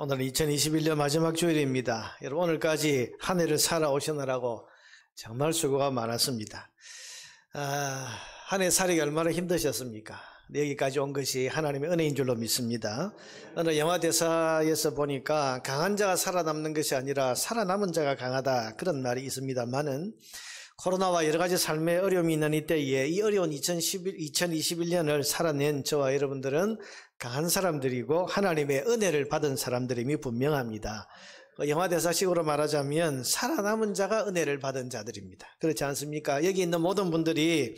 오늘 2021년 마지막 주일입니다. 여러분 오늘까지 한 해를 살아오시느라고 정말 수고가 많았습니다. 한 해 살이가 얼마나 힘드셨습니까? 여기까지 온 것이 하나님의 은혜인 줄로 믿습니다. 어느 영화 대사에서 보니까 강한 자가 살아남는 것이 아니라 살아남은 자가 강하다, 그런 말이 있습니다만은 코로나와 여러 가지 삶의 어려움이 있는 이때에 이 어려운 2021년을 살아낸 저와 여러분들은 강한 사람들이고 하나님의 은혜를 받은 사람들임이 분명합니다. 영화 대사식으로 말하자면 살아남은 자가 은혜를 받은 자들입니다. 그렇지 않습니까? 여기 있는 모든 분들이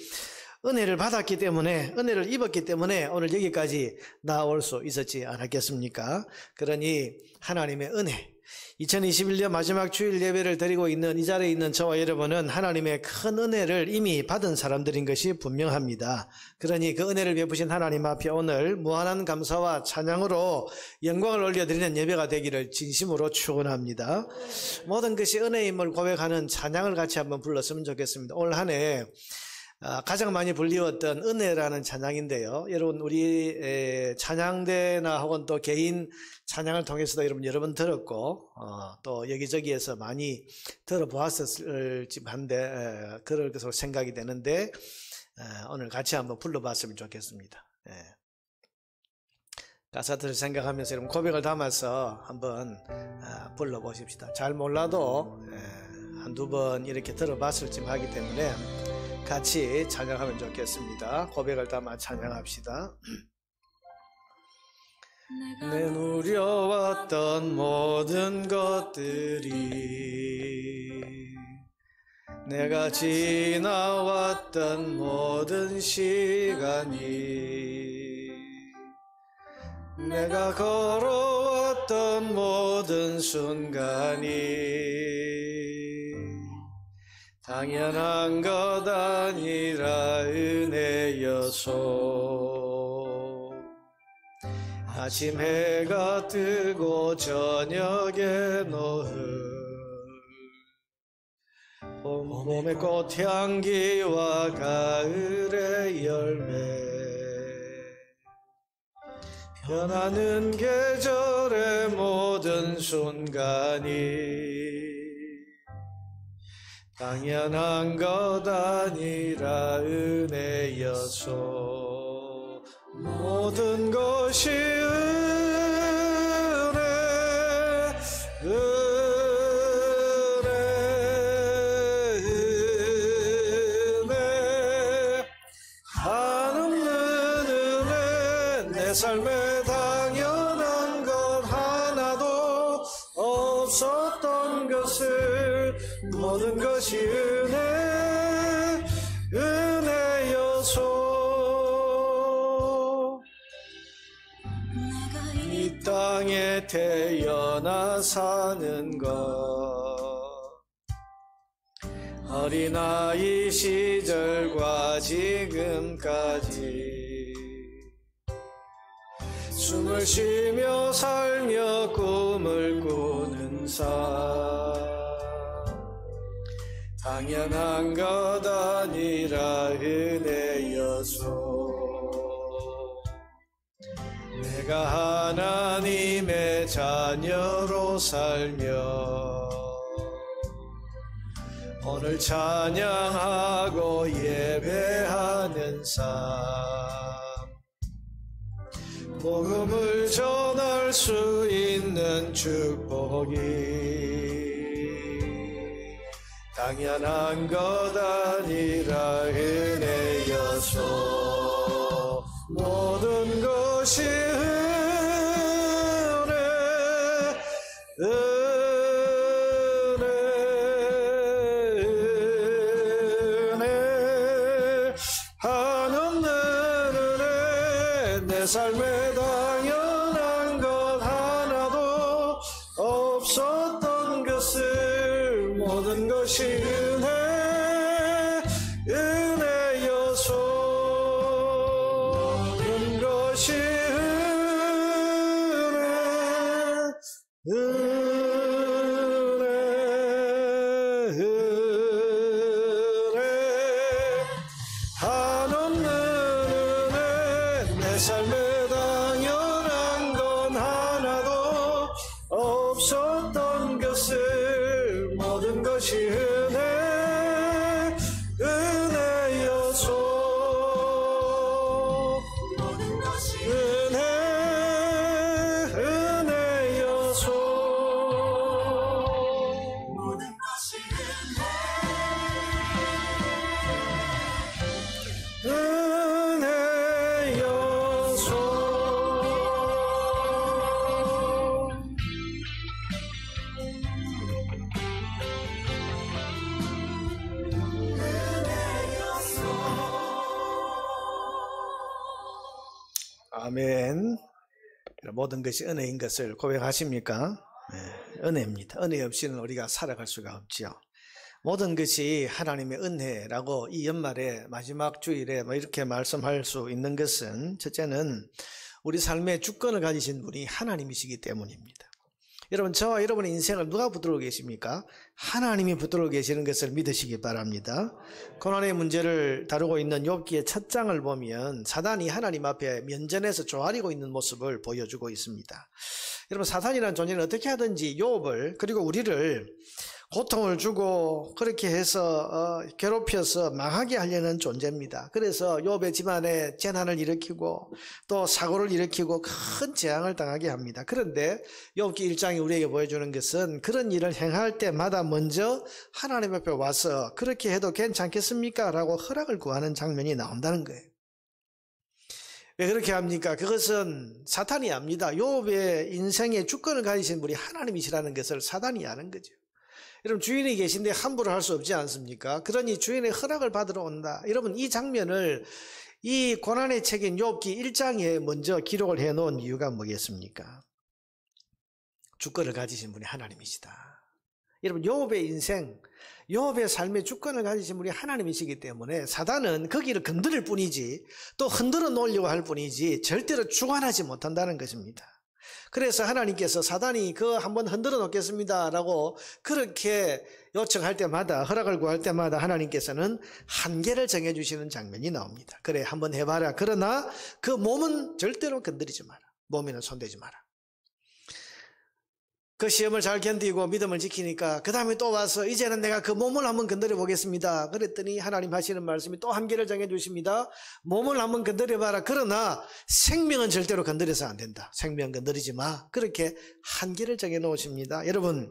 은혜를 받았기 때문에, 은혜를 입었기 때문에 오늘 여기까지 나올 수 있었지 않았겠습니까? 그러니 하나님의 은혜, 2021년 마지막 주일 예배를 드리고 있는 이 자리에 있는 저와 여러분은 하나님의 큰 은혜를 이미 받은 사람들인 것이 분명합니다. 그러니 그 은혜를 베푸신 하나님 앞에 오늘 무한한 감사와 찬양으로 영광을 올려드리는 예배가 되기를 진심으로 축원합니다. 모든 것이 은혜임을 고백하는 찬양을 같이 한번 불렀으면 좋겠습니다. 올 한 해 가장 많이 불리웠던 은혜라는 찬양인데요. 여러분 우리 찬양대나 혹은 또 개인 찬양을 통해서도 여러 번 들었고 또 여기저기에서 많이 들어보았을지 한데 그럴 것으로 생각이 되는데 오늘 같이 한번 불러봤으면 좋겠습니다. 가사들을 생각하면서 여러분 고백을 담아서 한번 불러보십시다. 잘 몰라도 한두 번 이렇게 들어봤을지 하기 때문에 같이 찬양하면 좋겠습니다. 고백을 담아 찬양합시다. 내 누려왔던 모든 것들이, 내가 지나왔던 모든 시간이, 내가 걸어왔던 모든 순간이 당연한 것 아니라 은혜여서 아침 해가 뜨고 저녁에 노을, 봄의 꽃향기와 가을의 열매, 변하는 계절의 모든 순간이 당연한 것 아니라 은혜여서 모든 것이 은혜 한없는 은혜, 내 삶에 당연한 것 하나도 없었던 것을 모든 것이 은혜여서 이 땅에 태어나 사는 것, 어린아이 시절과 지금까지 숨을 쉬며 살며 꿈을 꾸는 삶, 당연한 것 아니라 은혜여서 내가 하나님의 자녀로 살며 오늘 찬양하고 예배하는 삶, 복음을 전할 수 있는 축복이 당연한 것 아니라 은혜여서 모든 것이 은혜 한없는 은혜, 내 삶에 당연한 것 하나도 없었던 것을 모든 것이 은혜여서 모든 것이 은혜 한없는 은혜, 내 삶에 당연한 건 하나도 것이 은혜여서 은혜여서 아멘. 모든 것이 은혜인 것을 고백하십니까? 네, 은혜입니다. 은혜 없이는 우리가 살아갈 수가 없지요. 모든 것이 하나님의 은혜라고 이 연말에 마지막 주일에 이렇게 말씀할 수 있는 것은 첫째는 우리 삶의 주권을 가지신 분이 하나님이시기 때문입니다. 여러분, 저와 여러분의 인생을 누가 붙들고 계십니까? 하나님이 붙들고 계시는 것을 믿으시기 바랍니다. 고난의 문제를 다루고 있는 욥기의 첫 장을 보면 사단이 하나님 앞에 면전에서 조아리고 있는 모습을 보여주고 있습니다. 여러분, 사탄이라는 존재는 어떻게 하든지 욥을 그리고 우리를 고통을 주고 그렇게 해서 괴롭혀서 망하게 하려는 존재입니다. 그래서 욥의 집안에 재난을 일으키고 또 사고를 일으키고 큰 재앙을 당하게 합니다. 그런데 욥기 1장이 우리에게 보여주는 것은 그런 일을 행할 때마다 먼저 하나님 앞에 와서 그렇게 해도 괜찮겠습니까? 라고 허락을 구하는 장면이 나온다는 거예요. 왜 그렇게 합니까? 그것은 사탄이 압니다. 욥의 인생의 주권을 가지신 분이 하나님이시라는 것을 사단이 아는 거죠. 여러분, 주인이 계신데 함부로 할 수 없지 않습니까? 그러니 주인의 허락을 받으러 온다. 여러분, 이 장면을 이 고난의 책인 욥기 1장에 먼저 기록을 해놓은 이유가 뭐겠습니까? 주권을 가지신 분이 하나님이시다. 여러분, 욥의 인생, 욥의 삶의 주권을 가지신 분이 하나님이시기 때문에 사단은 거기를 건드릴 뿐이지 또 흔들어 놓으려고 할 뿐이지 절대로 주관하지 못한다는 것입니다. 그래서 하나님께서 사단이 그거 한번 흔들어 놓겠습니다 라고 그렇게 요청할 때마다, 허락을 구할 때마다 하나님께서는 한계를 정해주시는 장면이 나옵니다. 그래, 한번 해봐라. 그러나 그 몸은 절대로 건드리지 마라. 몸에는 손대지 마라. 그 시험을 잘 견디고 믿음을 지키니까 그 다음에 또 와서 이제는 내가 그 몸을 한번 건드려 보겠습니다. 그랬더니 하나님 하시는 말씀이 또 한계를 정해 주십니다. 몸을 한번 건드려 봐라. 그러나 생명은 절대로 건드려서 안 된다. 생명 건드리지 마. 그렇게 한계를 정해 놓으십니다. 여러분,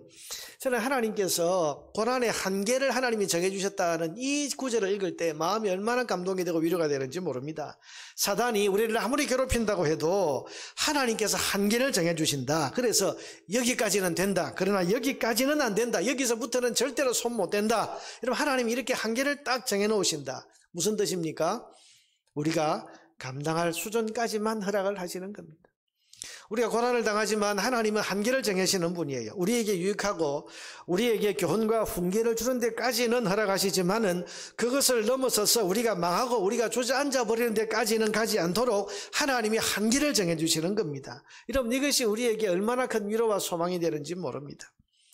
저는 하나님께서 고난의 한계를 하나님이 정해 주셨다는 이 구절을 읽을 때 마음이 얼마나 감동이 되고 위로가 되는지 모릅니다. 사단이 우리를 아무리 괴롭힌다고 해도 하나님께서 한계를 정해 주신다. 그래서 여기까지는 된다. 그러나 여기까지는 안 된다. 여기서부터는 절대로 손 못 댄다. 여러분, 하나님이 이렇게 한계를 딱 정해 놓으신다. 무슨 뜻입니까? 우리가 감당할 수준까지만 허락을 하시는 겁니다. 우리가 고난을 당하지만 하나님은 한계를 정하시는 분이에요. 우리에게 유익하고 우리에게 교훈과 훈계를 주는 데까지는 허락하시지만은 그것을 넘어서서 우리가 망하고 우리가 주저앉아 버리는 데까지는 가지 않도록 하나님이 한계를 정해주시는 겁니다. 여러분, 이것이 우리에게 얼마나 큰 위로와 소망이 되는지 모릅니다.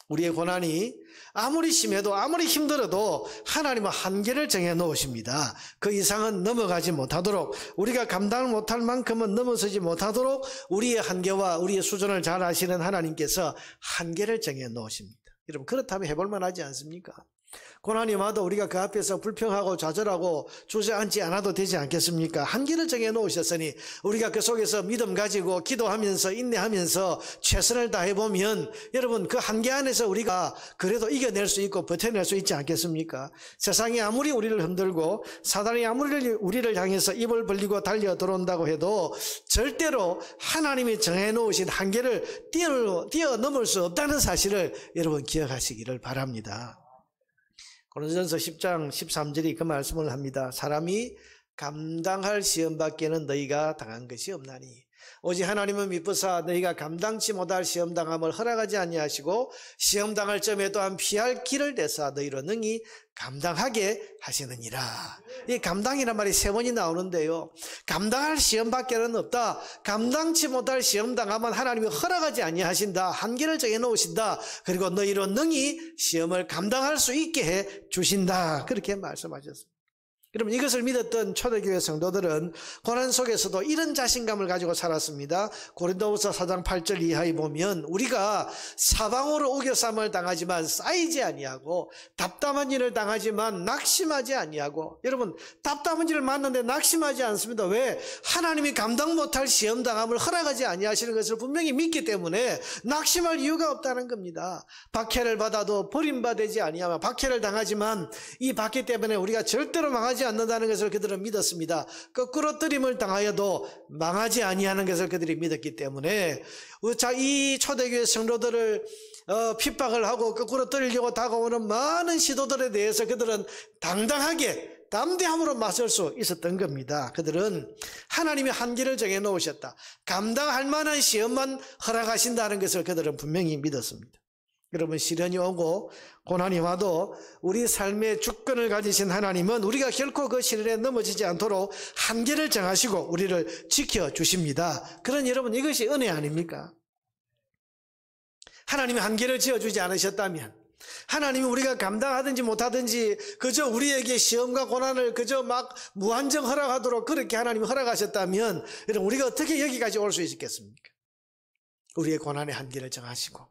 우리의 고난이 아무리 심해도 아무리 힘들어도 하나님은 한계를 정해 놓으십니다. 그 이상은 넘어가지 못하도록, 우리가 감당을 못할 만큼은 넘어서지 못하도록 우리의 한계와 우리의 수준을 잘 아시는 하나님께서 한계를 정해 놓으십니다. 여러분, 그렇다면 해볼 만하지 않습니까? 고난이 와도 우리가 그 앞에서 불평하고 좌절하고 주저앉지 않아도 되지 않겠습니까? 한계를 정해 놓으셨으니 우리가 그 속에서 믿음 가지고 기도하면서 인내하면서 최선을 다해보면 여러분, 그 한계 안에서 우리가 그래도 이겨낼 수 있고 버텨낼 수 있지 않겠습니까? 세상이 아무리 우리를 흔들고 사단이 아무리 우리를 향해서 입을 벌리고 달려 들어온다고 해도 절대로 하나님이 정해 놓으신 한계를 뛰어넘을 수 없다는 사실을 여러분 기억하시기를 바랍니다. 고린도전서 10장 13절이 그 말씀을 합니다. 사람이 감당할 시험밖에는 너희가 당한 것이 없나니 오직 하나님은 미쁘사 너희가 감당치 못할 시험당함을 허락하지 아니하시고 시험당할 점에 또한 피할 길을 내사 너희로 능히 감당하게 하시느니라. 이 감당이란 말이 세 번이 나오는데요, 감당할 시험밖에는 없다. 감당치 못할 시험당하면 하나님이 허락하지 아니하신다. 한계를 정해놓으신다. 그리고 너희로 능히 시험을 감당할 수 있게 해 주신다. 그렇게 말씀하셨습니다. 여러분, 이것을 믿었던 초대교회 성도들은 고난 속에서도 이런 자신감을 가지고 살았습니다. 고린도후서 4장 8절 이하에 보면 우리가 사방으로 우겨쌈을 당하지만 쌓이지 아니하고 답답한 일을 당하지만 낙심하지 아니하고, 여러분, 답답한 일을 만났는데 낙심하지 않습니다. 왜? 하나님이 감당 못할 시험 당함을 허락하지 아니하시는 것을 분명히 믿기 때문에 낙심할 이유가 없다는 겁니다. 박해를 받아도 버림받지 아니하며, 박해를 당하지만 이 박해 때문에 우리가 절대로 망하지 않는다는 것을 그들은 믿었습니다. 거꾸로 뜨림을 당하여도 망하지 아니하는 것을 그들이 믿었기 때문에 이 초대교회 성도들을 핍박을 하고 거꾸로 뜨리려고 다가오는 많은 시도들에 대해서 그들은 당당하게 담대함으로 맞설 수 있었던 겁니다. 그들은 하나님이 한계를 정해놓으셨다, 감당할 만한 시험만 허락하신다는 것을 그들은 분명히 믿었습니다. 여러분, 시련이 오고 고난이 와도 우리 삶의 주권을 가지신 하나님은 우리가 결코 그 시련에 넘어지지 않도록 한계를 정하시고 우리를 지켜주십니다. 그런 여러분, 이것이 은혜 아닙니까? 하나님이 한계를 지어주지 않으셨다면, 하나님이 우리가 감당하든지 못하든지 그저 우리에게 시험과 고난을 그저 막 무한정 허락하도록 그렇게 하나님이 허락하셨다면, 여러분, 우리가 어떻게 여기까지 올 수 있겠습니까? 우리의 고난의 한계를 정하시고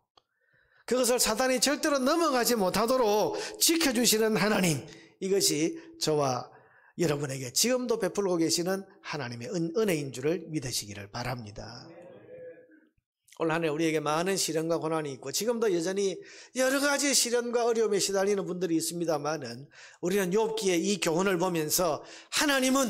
그것을 사단이 절대로 넘어가지 못하도록 지켜주시는 하나님, 이것이 저와 여러분에게 지금도 베풀고 계시는 하나님의 은혜인 줄을 믿으시기를 바랍니다. 올 한 해 우리에게 많은 시련과 고난이 있고 지금도 여전히 여러 가지 시련과 어려움에 시달리는 분들이 있습니다만은, 우리는 욥기의 이 교훈을 보면서 하나님은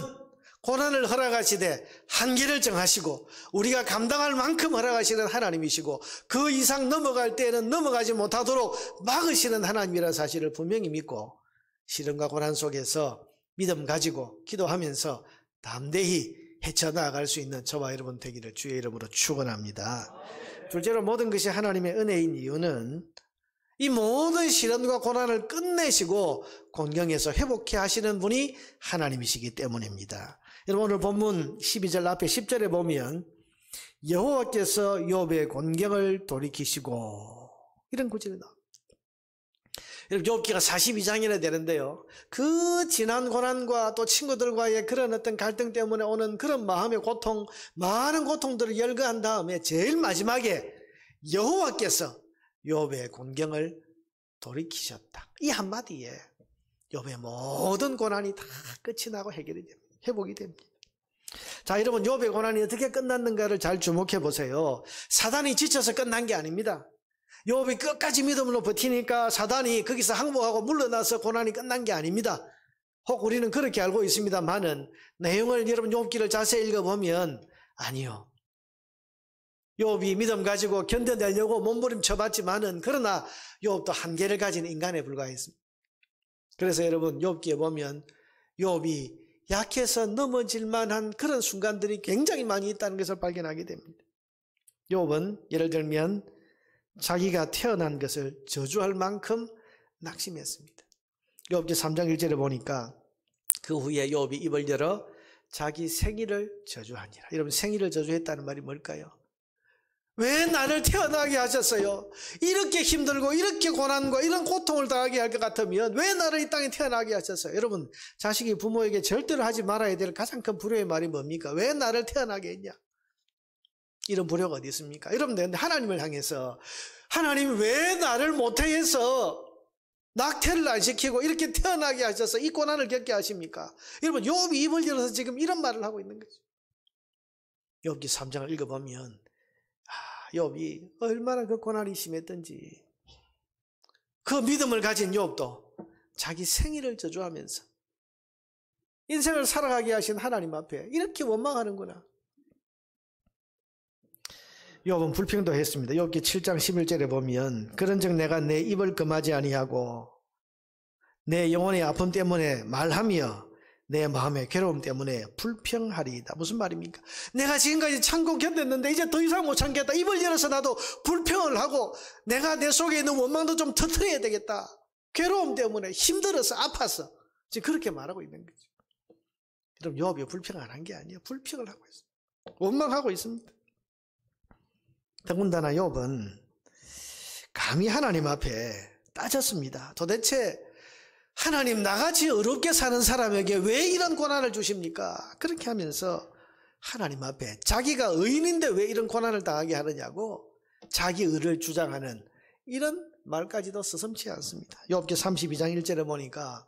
고난을 허락하시되 한계를 정하시고 우리가 감당할 만큼 허락하시는 하나님이시고 그 이상 넘어갈 때에는 넘어가지 못하도록 막으시는 하나님이라는 사실을 분명히 믿고 시련과 고난 속에서 믿음 가지고 기도하면서 담대히 헤쳐나갈 수 있는 저와 여러분 되기를 주의 이름으로 축원합니다. 둘째로, 모든 것이 하나님의 은혜인 이유는 이 모든 시련과 고난을 끝내시고 곤경에서 회복해 하시는 분이 하나님이시기 때문입니다. 여러분, 오늘 본문 12절 앞에 10절에 보면 여호와께서 욥의 곤경을 돌이키시고, 이런 구절이 나옵니다. 여러분, 욥기가 42장이나 되는데요, 그 지난 고난과 또 친구들과의 그런 어떤 갈등 때문에 오는 그런 마음의 고통, 많은 고통들을 열거한 다음에 제일 마지막에 여호와께서 욥의 곤경을 돌이키셨다, 이 한마디에 욥의 모든 고난이 다 끝이 나고 해결이 됩니다. 회복이 됩니다. 자, 여러분, 욥의 고난이 어떻게 끝났는가를 잘 주목해 보세요. 사단이 지쳐서 끝난 게 아닙니다. 욥이 끝까지 믿음으로 버티니까 사단이 거기서 항복하고 물러나서 고난이 끝난 게 아닙니다. 혹 우리는 그렇게 알고 있습니다만은 내용을 여러분 욥기를 자세히 읽어보면 아니요, 욥이 믿음 가지고 견뎌내려고 몸부림쳐봤지만은 그러나 욥도 한계를 가진 인간에 불과했습니다. 그래서 여러분, 욥기에 보면 욥이 약해서 넘어질 만한 그런 순간들이 굉장히 많이 있다는 것을 발견하게 됩니다. 욥은 예를 들면 자기가 태어난 것을 저주할 만큼 낙심했습니다. 욥기 3장 1절에 보니까 그 후에 욥이 입을 열어 자기 생일을 저주하니라. 여러분, 생일을 저주했다는 말이 뭘까요? 왜 나를 태어나게 하셨어요? 이렇게 힘들고 이렇게 고난과 이런 고통을 당하게 할 것 같으면 왜 나를 이 땅에 태어나게 하셨어요? 여러분, 자식이 부모에게 절대로 하지 말아야 될 가장 큰 불효의 말이 뭡니까? 왜 나를 태어나게 했냐? 이런 불효가 어디 있습니까? 여러분, 근데 하나님을 향해서 하나님 왜 나를 못하게 해서 낙태를 안 시키고 이렇게 태어나게 하셔서 이 고난을 겪게 하십니까? 여러분, 욥이 입을 열어서 지금 이런 말을 하고 있는 거죠. 욥기 3장을 읽어보면 욥이 얼마나 그 고난이 심했던지, 그 믿음을 가진 욥도 자기 생일을 저주하면서 인생을 살아가게 하신 하나님 앞에 이렇게 원망하는구나. 욥은 불평도 했습니다. 욥기 7장 11절에 보면 그런즉 내가 내 입을 금하지 아니하고 내 영혼의 아픔 때문에 말하며 내 마음의 괴로움 때문에 불평하리이다. 무슨 말입니까? 내가 지금까지 참고 견뎠는데 이제 더 이상 못 참겠다. 입을 열어서 나도 불평을 하고 내가 내 속에 있는 원망도 좀 터뜨려야 되겠다. 괴로움 때문에 힘들어서 아파서 지금 그렇게 말하고 있는 거죠. 여러분, 욥이 불평 안 한 게 아니에요. 불평을 하고 있어요. 원망하고 있습니다. 더군다나 욥은 감히 하나님 앞에 따졌습니다. 도대체 하나님 나같이 어렵게 사는 사람에게 왜 이런 고난을 주십니까? 그렇게 하면서 하나님 앞에 자기가 의인인데 왜 이런 고난을 당하게 하느냐고 자기 의를 주장하는 이런 말까지도 서슴지 않습니다. 욥기 32장 1절에 보니까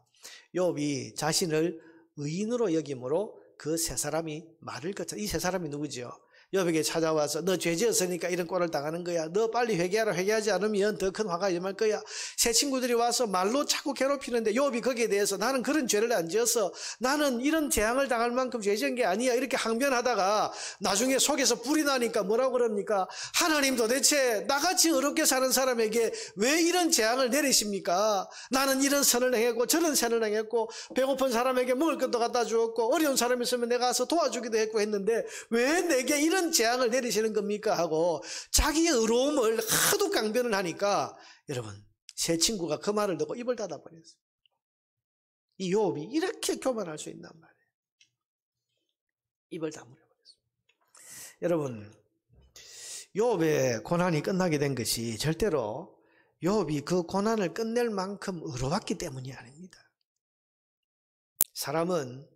욥이 자신을 의인으로 여김으로 그 세 사람이 말을 거쳐. 이 세 사람이 누구죠? 욥에게 찾아와서 너 죄 지었으니까 이런 꼴을 당하는 거야. 너 빨리 회개하라. 회개하지 않으면 더 큰 화가 임할 거야. 새 친구들이 와서 말로 자꾸 괴롭히는데 욥이 거기에 대해서 나는 그런 죄를 안 지어서 나는 이런 재앙을 당할 만큼 죄 지은 게 아니야. 이렇게 항변하다가 나중에 속에서 불이 나니까 뭐라고 그럽니까? 하나님 도대체 나같이 어렵게 사는 사람에게 왜 이런 재앙을 내리십니까? 나는 이런 선을 행했고 저런 선을 행했고 배고픈 사람에게 먹을 것도 갖다 주었고 어려운 사람이 있으면 내가 가서 도와주기도 했고 했는데 왜 내게 이런 재앙을 내리시는 겁니까? 하고 자기의 의로움을 하도 강변을 하니까 여러분 새 친구가 그 말을 듣고 입을 닫아버렸어요. 이 욥이 이렇게 교만할 수 있단 말이에요. 입을 다물어버렸어요. 여러분 욥의 고난이 끝나게 된 것이 절대로 욥이 그 고난을 끝낼 만큼 의로웠기 때문이 아닙니다. 사람은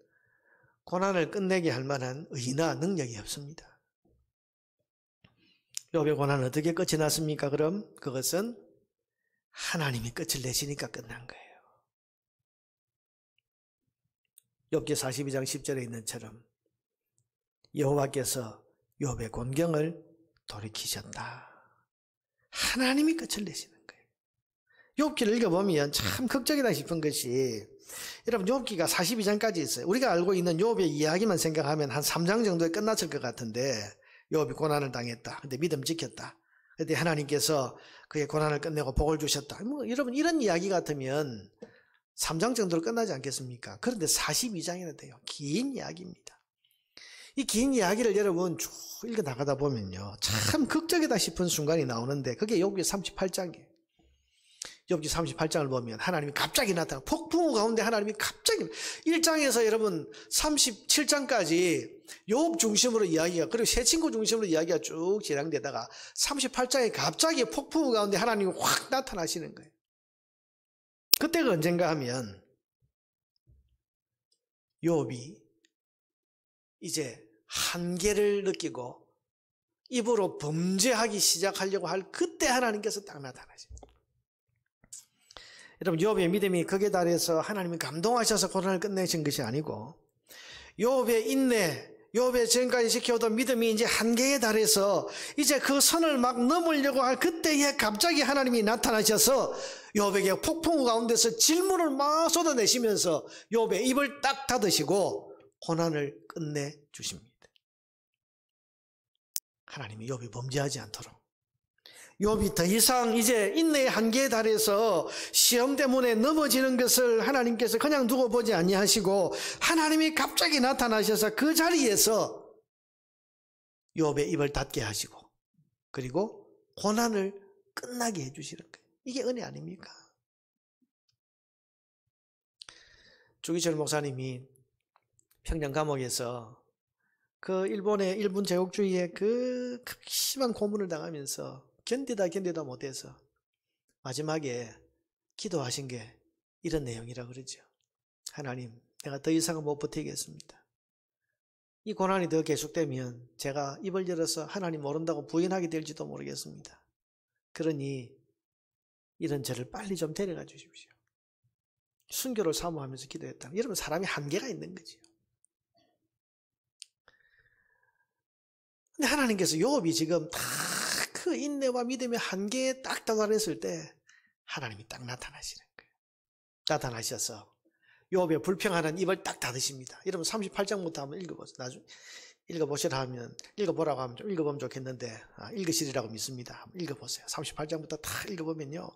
고난을 끝내게 할 만한 의나 능력이 없습니다. 욥의 고난은 어떻게 끝이 났습니까? 그럼 그것은 하나님이 끝을 내시니까 끝난 거예요. 욥기 42장 10절에 있는 처럼 여호와께서 욥의 곤경을 돌이키셨다. 하나님이 끝을 내시는 거예요. 욥기를 읽어보면 참 극적이다 싶은 것이 여러분 욥기가 42장까지 있어요. 우리가 알고 있는 욥의 이야기만 생각하면 한 3장 정도에 끝났을 것 같은데 욥이 고난을 당했다. 근데 믿음 지켰다. 그때 하나님께서 그의 고난을 끝내고 복을 주셨다. 여러분 이런 이야기 같으면 3장 정도로 끝나지 않겠습니까? 그런데 42장이나 돼요. 긴 이야기입니다. 이 긴 이야기를 여러분 쭉 읽어 나가다 보면요. 참 극적이다 싶은 순간이 나오는데 그게 욥기 38장이에요. 욥기 38장을 보면 하나님이 갑자기 나타나 폭풍우 가운데 하나님이 갑자기 1장에서 여러분 37장까지 욥 중심으로 이야기가 그리고 새 친구 중심으로 이야기가 쭉 진행되다가 38장에 갑자기 폭풍우 가운데 하나님이 확 나타나시는 거예요. 그때가 언젠가 하면 욥이 이제 한계를 느끼고 입으로 범죄하기 시작하려고 할 그때 하나님께서 딱 나타나십니다. 여러분 욥의 믿음이 극에 달해서 하나님이 감동하셔서 고난을 끝내신 것이 아니고 욥의 인내, 욥의 지금까지 지켜오던 믿음이 이제 한계에 달해서 이제 그 선을 막 넘으려고 할 그때에 갑자기 하나님이 나타나셔서 욥에게 폭풍우 가운데서 질문을 막 쏟아내시면서 욥의 입을 딱 닫으시고 고난을 끝내주십니다. 하나님이 욥이 범죄하지 않도록 욥이 더 이상 이제 인내의 한계에 달해서 시험 때문에 넘어지는 것을 하나님께서 그냥 두고 보지 아니하시고 하나님이 갑자기 나타나셔서 그 자리에서 욥의 입을 닫게 하시고 그리고 고난을 끝나게 해주시는 거예요. 이게 은혜 아닙니까? 주기철 목사님이 평양 감옥에서 그 일본의 일본 제국주의의 그 심한 고문을 당하면서 견디다 못해서 마지막에 기도하신 게 이런 내용이라고 그러죠. 하나님, 내가 더 이상은 못 버티겠습니다. 이 고난이 더 계속되면 제가 입을 열어서 하나님 모른다고 부인하게 될지도 모르겠습니다. 그러니 이런 저를 빨리 좀 데려가 주십시오. 순교를 사모하면서 기도했다. 여러분 사람이 한계가 있는 거죠. 근데 하나님께서 욥이 지금 다 그 인내와 믿음의 한계에 딱 도달했을 때 하나님이 딱 나타나시는 거예요. 나타나셔서 욥의 불평하는 입을 딱 닫으십니다. 여러분 38장부터 한번 읽어보세요. 나중에 읽어보시라 하면 읽어보라고 하면 좀 읽어보면 좋겠는데 읽으시리라고 믿습니다. 한번 읽어보세요. 38장부터 다 읽어보면요.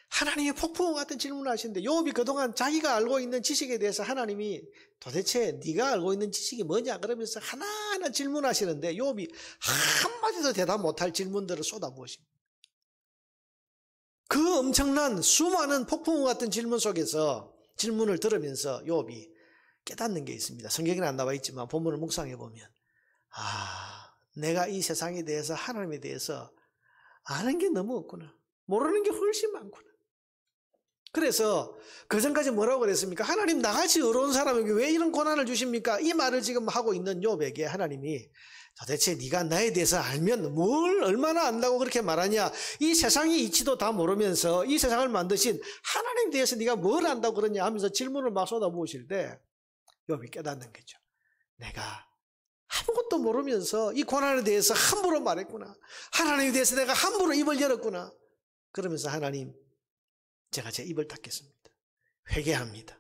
하나님이 폭풍우 같은 질문을 하시는데 욥이 그동안 자기가 알고 있는 지식에 대해서 하나님이 도대체 네가 알고 있는 지식이 뭐냐 그러면서 하나하나 질문하시는데 욥이 한마디도 대답 못할 질문들을 쏟아부으십니다. 그 엄청난 수많은 폭풍우 같은 질문 속에서 질문을 들으면서 욥이 깨닫는 게 있습니다. 성경에는 안 나와 있지만 본문을 묵상해 보면 내가 이 세상에 대해서 하나님에 대해서 아는 게 너무 없구나. 모르는 게 훨씬 많구나. 그래서 그전까지 뭐라고 그랬습니까? 하나님 나같이 어려운 사람에게 왜 이런 고난을 주십니까? 이 말을 지금 하고 있는 욥에게 하나님이 도대체 네가 나에 대해서 알면 뭘 얼마나 안다고 그렇게 말하냐? 이 세상의 이치도 다 모르면서 이 세상을 만드신 하나님에 대해서 네가 뭘 안다고 그러냐 하면서 질문을 막 쏟아부으실 때 욥이 깨닫는 거죠. 내가 아무것도 모르면서 이 고난에 대해서 함부로 말했구나. 하나님에 대해서 내가 함부로 입을 열었구나. 그러면서 하나님, 제가 제 입을 닫겠습니다. 회개합니다.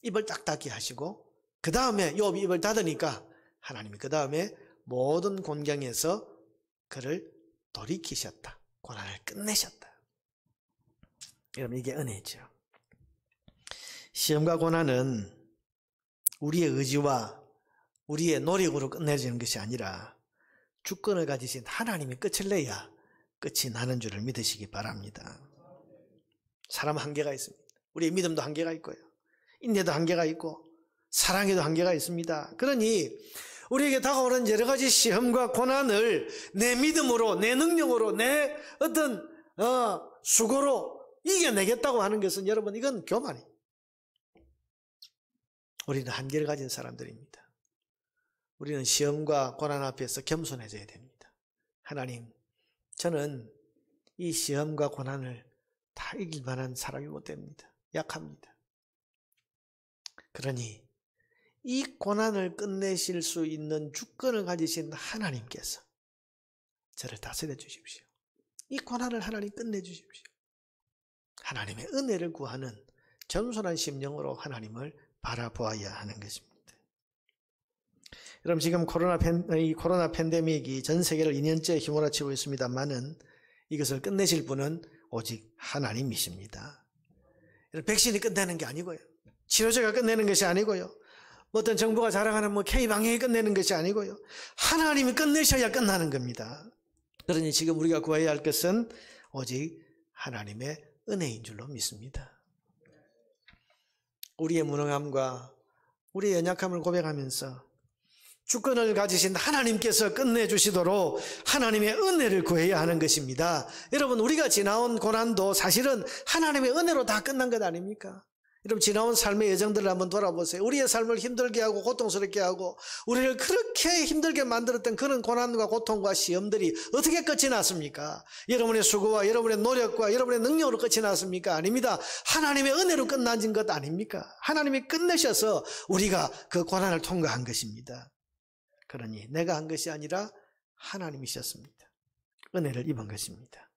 입을 딱 닫게 하시고 그 다음에 욥이 입을 닫으니까 하나님이 그 다음에 모든 곤경에서 그를 돌이키셨다. 고난을 끝내셨다. 여러분, 이게 은혜죠. 시험과 고난은 우리의 의지와 우리의 노력으로 끝내지는 것이 아니라 주권을 가지신 하나님이 끝을 내야 끝이 나는 줄을 믿으시기 바랍니다. 사람 한계가 있습니다. 우리의 믿음도 한계가 있고요. 인내도 한계가 있고 사랑에도 한계가 있습니다. 그러니 우리에게 다가오는 여러 가지 시험과 고난을 내 믿음으로, 내 능력으로, 내 어떤 수고로 이겨내겠다고 하는 것은 여러분, 이건 교만이에요. 우리는 한계를 가진 사람들입니다. 우리는 시험과 고난 앞에서 겸손해져야 됩니다. 하나님, 저는 이 시험과 고난을 다 이길 만한 사람이 못 됩니다. 약합니다. 그러니 이 고난을 끝내실 수 있는 주권을 가지신 하나님께서 저를 다스려 주십시오. 이 고난을 하나님 끝내주십시오. 하나님의 은혜를 구하는 겸손한 심령으로 하나님을 바라보아야 하는 것입니다. 여러분, 지금 코로나 팬데믹이 전 세계를 2년째 휘몰아치고 있습니다만은 이것을 끝내실 분은 오직 하나님이십니다. 백신이 끝내는 게 아니고요. 치료제가 끝내는 것이 아니고요. 어떤 정부가 자랑하는 K방역이 끝내는 것이 아니고요. 하나님이 끝내셔야 끝나는 겁니다. 그러니 지금 우리가 구해야 할 것은 오직 하나님의 은혜인 줄로 믿습니다. 우리의 무능함과 우리의 연약함을 고백하면서 주권을 가지신 하나님께서 끝내주시도록 하나님의 은혜를 구해야 하는 것입니다. 여러분, 우리가 지나온 고난도 사실은 하나님의 은혜로 다 끝난 것 아닙니까? 여러분, 지나온 삶의 여정들을 한번 돌아보세요. 우리의 삶을 힘들게 하고 고통스럽게 하고 우리를 그렇게 힘들게 만들었던 그런 고난과 고통과 시험들이 어떻게 끝이 났습니까? 여러분의 수고와 여러분의 노력과 여러분의 능력으로 끝이 났습니까? 아닙니다. 하나님의 은혜로 끝난 것 아닙니까? 하나님이 끝내셔서 우리가 그 고난을 통과한 것입니다. 그러니 내가 한 것이 아니라 하나님이셨습니다. 은혜를 입은 것입니다.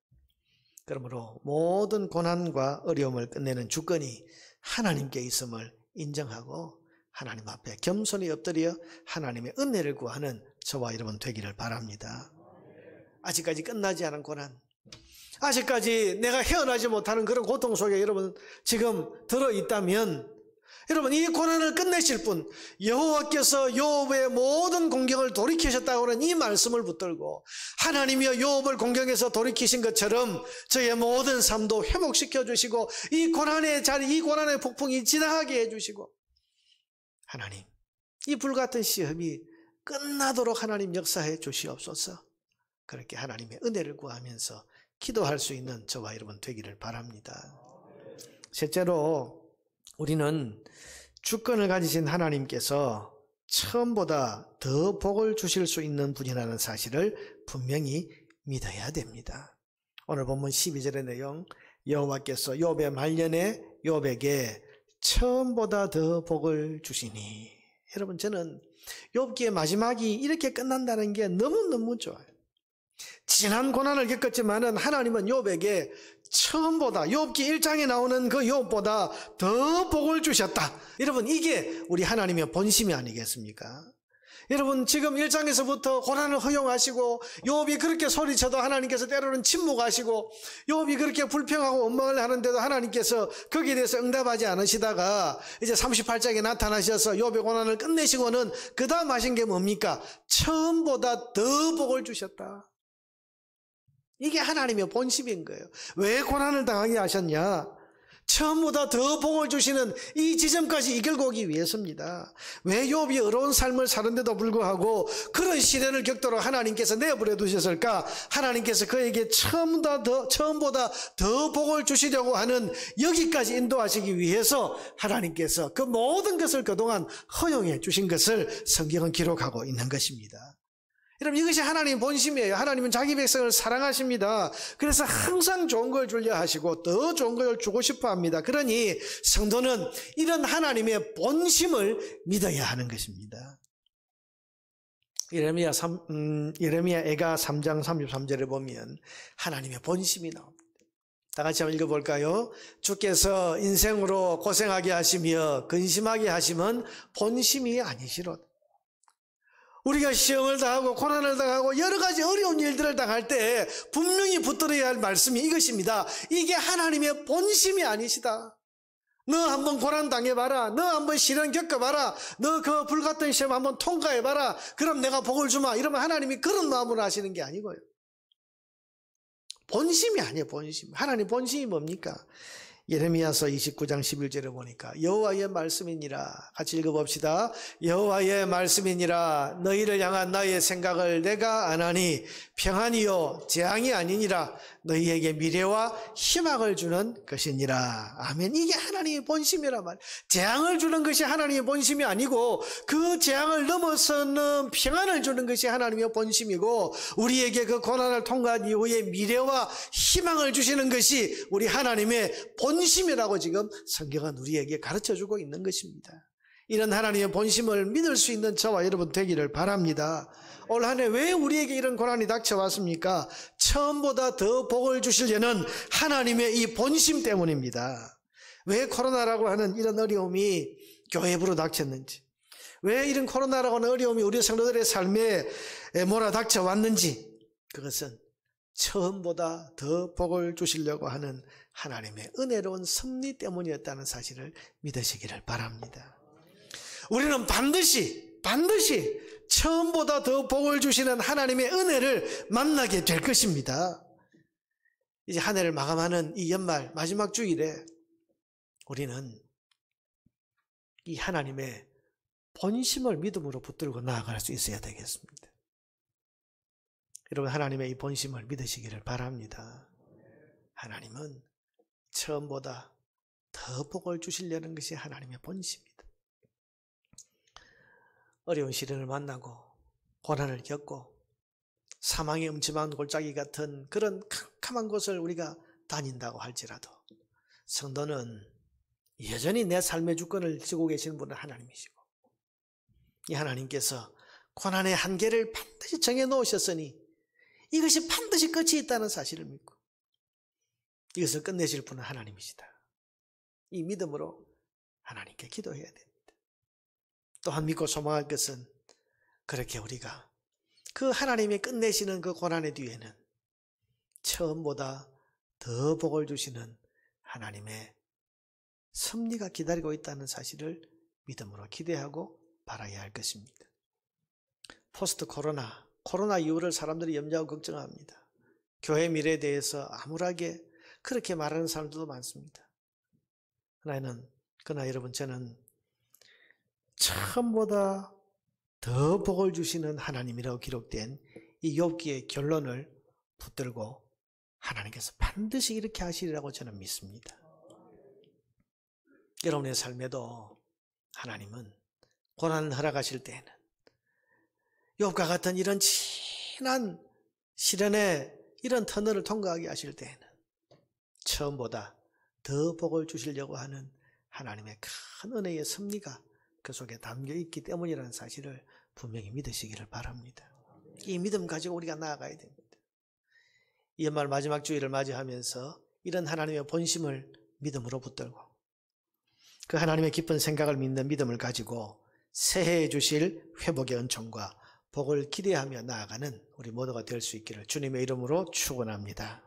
그러므로 모든 고난과 어려움을 끝내는 주권이 하나님께 있음을 인정하고 하나님 앞에 겸손히 엎드려 하나님의 은혜를 구하는 저와 여러분 되기를 바랍니다. 아직까지 끝나지 않은 고난, 아직까지 내가 헤어나지 못하는 그런 고통 속에 여러분 지금 들어있다면 여러분, 이 고난을 끝내실 분, 여호와께서 욥의 모든 공경을 돌이키셨다고 하는 이 말씀을 붙들고 하나님이여 욥을 공경해서 돌이키신 것처럼 저의 모든 삶도 회복시켜 주시고 이 고난의 자리, 이 고난의 폭풍이 지나가게 해주시고 하나님, 이 불같은 시험이 끝나도록 하나님 역사해 주시옵소서. 그렇게 하나님의 은혜를 구하면서 기도할 수 있는 저와 여러분 되기를 바랍니다. 셋째로 우리는 주권을 가지신 하나님께서 처음보다 더 복을 주실 수 있는 분이라는 사실을 분명히 믿어야 됩니다. 오늘 본문 12절의 내용, 여호와께서 욥의 말년에 욥에게 처음보다 더 복을 주시니. 여러분, 저는 욥기의 마지막이 이렇게 끝난다는 게 너무너무 좋아요. 지난 고난을 겪었지만은 하나님은 욥에게 처음보다, 욥기 1장에 나오는 그 욥보다 더 복을 주셨다. 여러분, 이게 우리 하나님의 본심이 아니겠습니까? 여러분, 지금 1장에서부터 고난을 허용하시고 욥이 그렇게 소리쳐도 하나님께서 때로는 침묵하시고 욥이 그렇게 불평하고 원망을 하는데도 하나님께서 거기에 대해서 응답하지 않으시다가 이제 38장에 나타나셔서 욥의 고난을 끝내시고는 그 다음 하신 게 뭡니까? 처음보다 더 복을 주셨다. 이게 하나님의 본심인 거예요. 왜 고난을 당하게 하셨냐? 처음보다 더 복을 주시는 이 지점까지 이끌고 오기 위해서입니다. 왜 욥이 어려운 삶을 사는데도 불구하고 그런 시련을 겪도록 하나님께서 내버려 두셨을까? 하나님께서 그에게 처음보다 더 복을 주시려고 하는 여기까지 인도하시기 위해서 하나님께서 그 모든 것을 그동안 허용해 주신 것을 성경은 기록하고 있는 것입니다. 여러분, 이것이 하나님의 본심이에요. 하나님은 자기 백성을 사랑하십니다. 그래서 항상 좋은 걸 주려 하시고 더 좋은 걸 주고 싶어 합니다. 그러니 성도는 이런 하나님의 본심을 믿어야 하는 것입니다. 예레미야 애가 3장 33절에 보면 하나님의 본심이 나옵니다. 다 같이 한번 읽어볼까요? 주께서 인생으로 고생하게 하시며 근심하게 하심은 본심이 아니시로다. 우리가 시험을 당하고 고난을 당하고 여러 가지 어려운 일들을 당할 때 분명히 붙들어야 할 말씀이 이것입니다. 이게 하나님의 본심이 아니시다. 너 한번 고난 당해봐라. 너 한번 시련 겪어봐라. 너 그 불같은 시험 한번 통과해봐라. 그럼 내가 복을 주마. 이러면 하나님이 그런 마음으로 하시는 게 아니고요. 본심이 아니에요. 본심. 하나님 본심이 뭡니까? 예레미야서 29장 11절에 보니까 여호와의 말씀이니라. 같이 읽어봅시다. 여호와의 말씀이니라. 너희를 향한 나의 생각을 내가 아나니 평안이요 재앙이 아니니라. 너희에게 미래와 희망을 주는 것이니라. 아멘. 이게 하나님의 본심이란 말이에요. 재앙을 주는 것이 하나님의 본심이 아니고 그 재앙을 넘어서는 평안을 주는 것이 하나님의 본심이고, 우리에게 그 고난을 통과한 이후에 미래와 희망을 주시는 것이 우리 하나님의 본심이라고 지금 성경은 우리에게 가르쳐주고 있는 것입니다. 이런 하나님의 본심을 믿을 수 있는 저와 여러분 되기를 바랍니다. 올 한 해 왜 우리에게 이런 고난이 닥쳐왔습니까? 처음보다 더 복을 주시려는 하나님의 이 본심 때문입니다. 왜 코로나라고 하는 이런 어려움이 교회부로 닥쳤는지, 왜 이런 코로나라고 하는 어려움이 우리 성도들의 삶에 몰아닥쳐왔는지, 그것은 처음보다 더 복을 주시려고 하는 하나님의 은혜로운 섭리 때문이었다는 사실을 믿으시기를 바랍니다. 우리는 반드시 처음보다 더 복을 주시는 하나님의 은혜를 만나게 될 것입니다. 이제 한 해를 마감하는 이 연말 마지막 주일에 우리는 이 하나님의 본심을 믿음으로 붙들고 나아갈 수 있어야 되겠습니다. 여러분, 하나님의 이 본심을 믿으시기를 바랍니다. 하나님은 처음보다 더 복을 주시려는 것이 하나님의 본심입니다. 어려운 시련을 만나고 고난을 겪고 사망의 음침한 골짜기 같은 그런 캄캄한 곳을 우리가 다닌다고 할지라도 성도는 여전히 내 삶의 주권을 쥐고 계시는 분은 하나님이시고, 이 하나님께서 고난의 한계를 반드시 정해 놓으셨으니 이것이 반드시 끝이 있다는 사실을 믿고 이것을 끝내실 분은 하나님이시다. 이 믿음으로 하나님께 기도해야 됩니다. 또한 믿고 소망할 것은 그렇게 우리가 그 하나님이 끝내시는 그 고난의 뒤에는 처음보다 더 복을 주시는 하나님의 섭리가 기다리고 있다는 사실을 믿음으로 기대하고 바라야 할 것입니다. 포스트 코로나 이후를 사람들이 염려하고 걱정합니다. 교회 미래에 대해서 암울하게 그렇게 말하는 사람들도 많습니다. 그러나 여러분, 저는 처음보다 더 복을 주시는 하나님이라고 기록된 이 욥기의 결론을 붙들고 하나님께서 반드시 이렇게 하시리라고 저는 믿습니다. 여러분의 삶에도 하나님은 고난을 허락하실 때에는, 욥과 같은 이런 진한 시련의 이런 터널을 통과하게 하실 때에는 처음보다 더 복을 주시려고 하는 하나님의 큰 은혜의 섭리가 그 속에 담겨 있기 때문이라는 사실을 분명히 믿으시기를 바랍니다. 이 믿음 가지고 우리가 나아가야 됩니다. 이 연말 마지막 주일을 맞이하면서 이런 하나님의 본심을 믿음으로 붙들고 그 하나님의 깊은 생각을 믿는 믿음을 가지고 새해에 주실 회복의 은총과 복을 기대하며 나아가는 우리 모두가 될 수 있기를 주님의 이름으로 축원합니다.